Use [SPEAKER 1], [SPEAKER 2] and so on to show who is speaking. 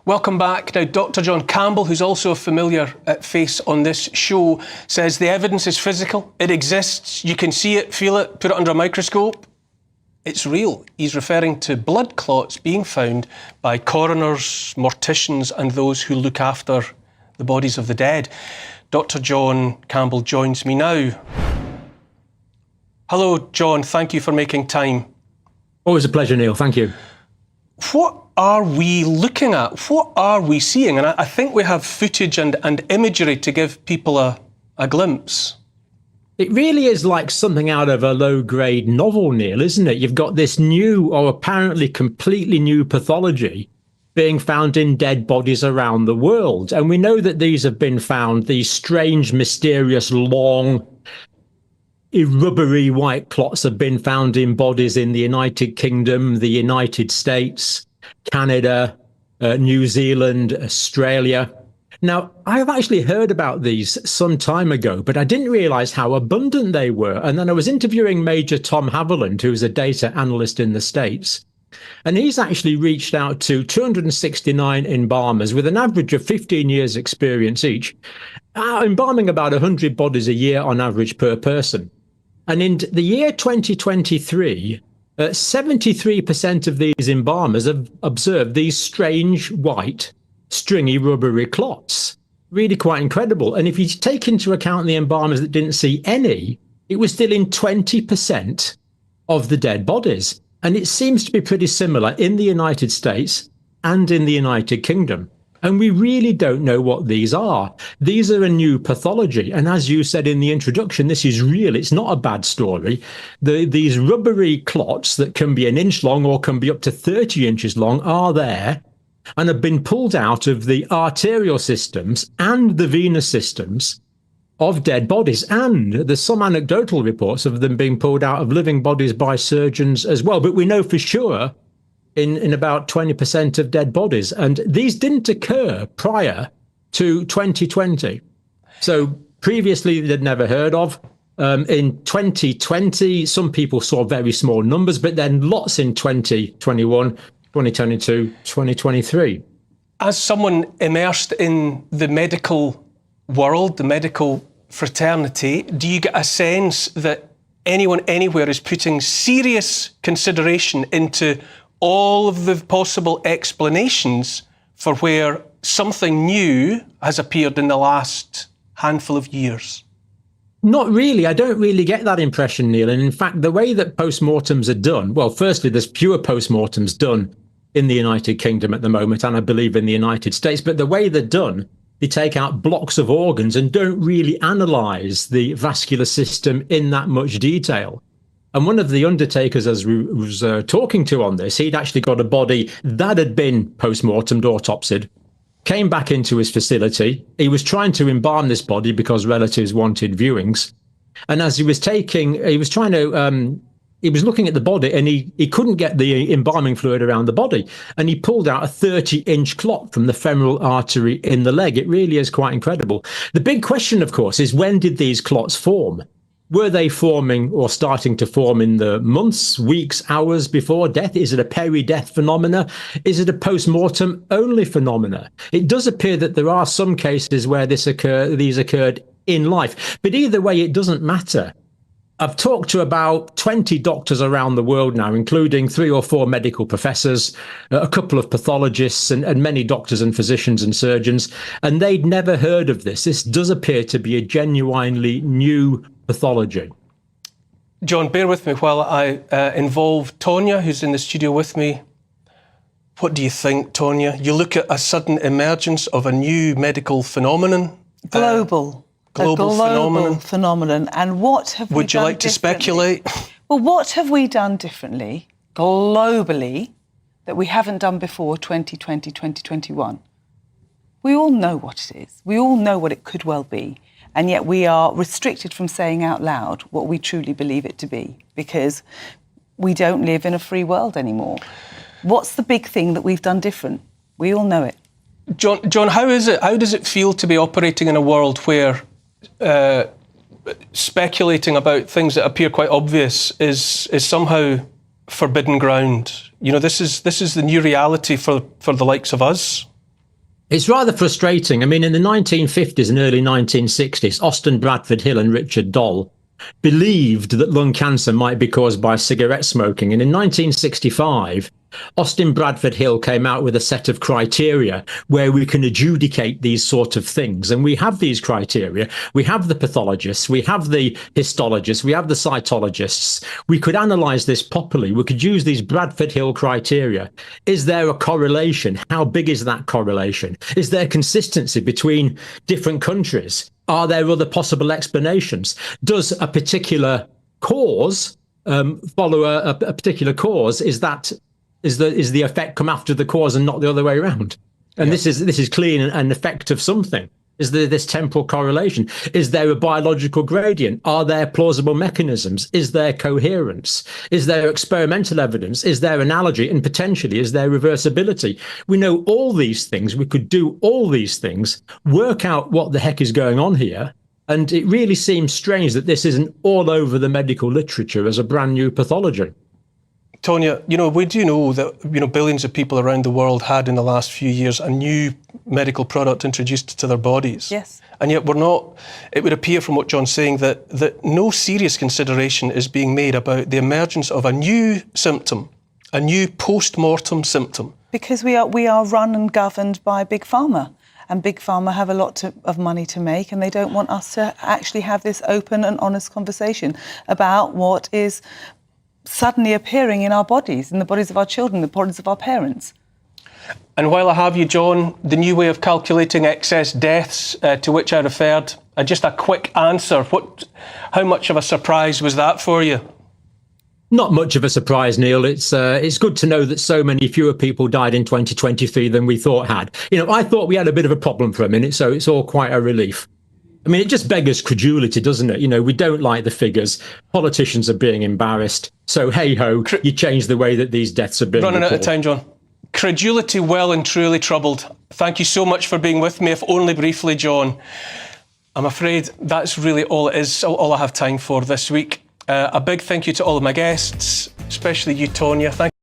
[SPEAKER 1] Welcome back. Now, Dr. John Campbell, who's also a familiar face on this show, says the evidence is physical. It exists. You can see it, feel it, put it under a microscope. It's real. He's referring to blood clots being found by coroners, morticians, and those who look after the bodies of the dead. Dr. John Campbell joins me now. Hello, John. Thank you for making time.
[SPEAKER 2] Always a pleasure, Neil. Thank you.
[SPEAKER 1] What are we looking at? What are we seeing? And I think we have footage and imagery to give people a glimpse.
[SPEAKER 2] It really is like something out of a low-grade novel, Neil, isn't it? You've got this new, or apparently completely new pathology being found in dead bodies around the world. And we know that these have been found, these strange, mysterious, long, rubbery white clots have been found in bodies in the United Kingdom, the United States, Canada, New Zealand, Australia. Now, I've actually heard about these some time ago, but I didn't realise how abundant they were. And then I was interviewing Major Tom Haviland, who's a data analyst in the States. And he's actually reached out to 269 embalmers with an average of 15 years experience each, embalming about 100 bodies a year on average per person. And in the year 2023, 73% of these embalmers have observed these strange, white, stringy, rubbery clots. Really quite incredible. And if you take into account the embalmers that didn't see any, it was still in 20% of the dead bodies. And it seems to be pretty similar in the United States and in the United Kingdom. And we really don't know what these are. These are a new pathology. And as you said in the introduction, this is real. It's not a bad story. These rubbery clots that can be an inch long or can be up to 30 inches long are there and have been pulled out of the arterial systems and the venous systems of dead bodies. And there's some anecdotal reports of them being pulled out of living bodies by surgeons as well. But we know for sure in about 20% of dead bodies. And these didn't occur prior to 2020. So previously they'd never heard of. In 2020, some people saw very small numbers, but then lots in 2021, 2022, 2023.
[SPEAKER 1] As someone immersed in the medical world, the medical fraternity, do you get a sense that anyone anywhere is putting serious consideration into all of the possible explanations for where something new has appeared in the last handful of years?
[SPEAKER 2] Not really. I don't really get that impression, Neil. And in fact, the way that postmortems are done, well, firstly, there's fewer postmortems done in the United Kingdom at the moment, and I believe in the United States. But the way they're done, they take out blocks of organs and don't really analyse the vascular system in that much detail. And one of the undertakers, as we was talking to on this, he'd actually got a body that had been post-mortemed, autopsied, came back into his facility. He was trying to embalm this body because relatives wanted viewings. And as he was looking at the body and he couldn't get the embalming fluid around the body. And he pulled out a 30-inch clot from the femoral artery in the leg. It really is quite incredible. The big question, of course, is when did these clots form? Were they forming or starting to form in the months, weeks, hours before death? Is it a peri-death phenomena? Is it a post-mortem only phenomena? It does appear that there are some cases where these occurred in life. But either way, it doesn't matter. I've talked to about 20 doctors around the world now, including 3 or 4 medical professors, a couple of pathologists and many doctors and physicians and surgeons, and they'd never heard of this. This does appear to be a genuinely new pathology.
[SPEAKER 1] John, bear with me while I involve Tonya, who's in the studio with me. What do you think, Tonya? You look at a sudden emergence of a new medical phenomenon.
[SPEAKER 3] Global phenomenon. And what have we done?
[SPEAKER 1] Would you like to speculate?
[SPEAKER 3] Well, what have we done differently globally that we haven't done before 2020, 2021? We all know what it is. We all know what it could well be. And yet we are restricted from saying out loud what we truly believe it to be because we don't live in a free world anymore. What's the big thing that we've done different? We all know it.
[SPEAKER 1] John, how is it? How does it feel to be operating in a world where speculating about things that appear quite obvious is somehow forbidden ground? You know, this is the new reality for the likes of us.
[SPEAKER 2] It's rather frustrating. I mean, in the 1950s and early 1960s, Austin Bradford Hill and Richard Doll believed that lung cancer might be caused by cigarette smoking. And in 1965, Austin Bradford Hill came out with a set of criteria where we can adjudicate these sort of things. And we have these criteria. We have the pathologists, we have the histologists, we have the cytologists. We could analyze this properly. We could use these Bradford Hill criteria. Is there a correlation? How big is that correlation? Is there consistency between different countries? Are there other possible explanations? Does a particular cause follow a particular cause? Is the effect come after the cause and not the other way around? And this is clearly an effect of something. Is there this temporal correlation? Is there a biological gradient? Are there plausible mechanisms? Is there coherence? Is there experimental evidence? Is there analogy? And potentially, is there reversibility? We know all these things. We could do all these things, work out what the heck is going on here. And it really seems strange that this isn't all over the medical literature as a brand new pathology.
[SPEAKER 1] Tonya, we do know that, billions of people around the world had in the last few years a new medical product introduced to their bodies.
[SPEAKER 3] Yes.
[SPEAKER 1] And yet it would appear from what John's saying that no serious consideration is being made about the emergence of a new symptom, a new post-mortem symptom.
[SPEAKER 3] Because we are run and governed by Big Pharma. And Big Pharma have a lot of money to make, and they don't want us to actually have this open and honest conversation about what is suddenly appearing in our bodies, in the bodies of our children, the bodies of our parents.
[SPEAKER 1] And while I have you, John, the new way of calculating excess deaths to which I referred, just a quick answer. How much of a surprise was that for you?
[SPEAKER 2] Not much of a surprise, Neil. It's good to know that so many fewer people died in 2023 than we thought had. I thought we had a bit of a problem for a minute, so it's all quite a relief. I mean, it just beggars credulity, doesn't it? We don't like the figures. Politicians are being embarrassed. So, hey-ho, you change the way that these deaths are being
[SPEAKER 1] Running
[SPEAKER 2] reported.
[SPEAKER 1] out of time, John. Credulity well and truly troubled. Thank you so much for being with me, if only briefly, John. I'm afraid that's really all it is, all I have time for this week. A big thank you to all of my guests, especially you, Tonya. Thank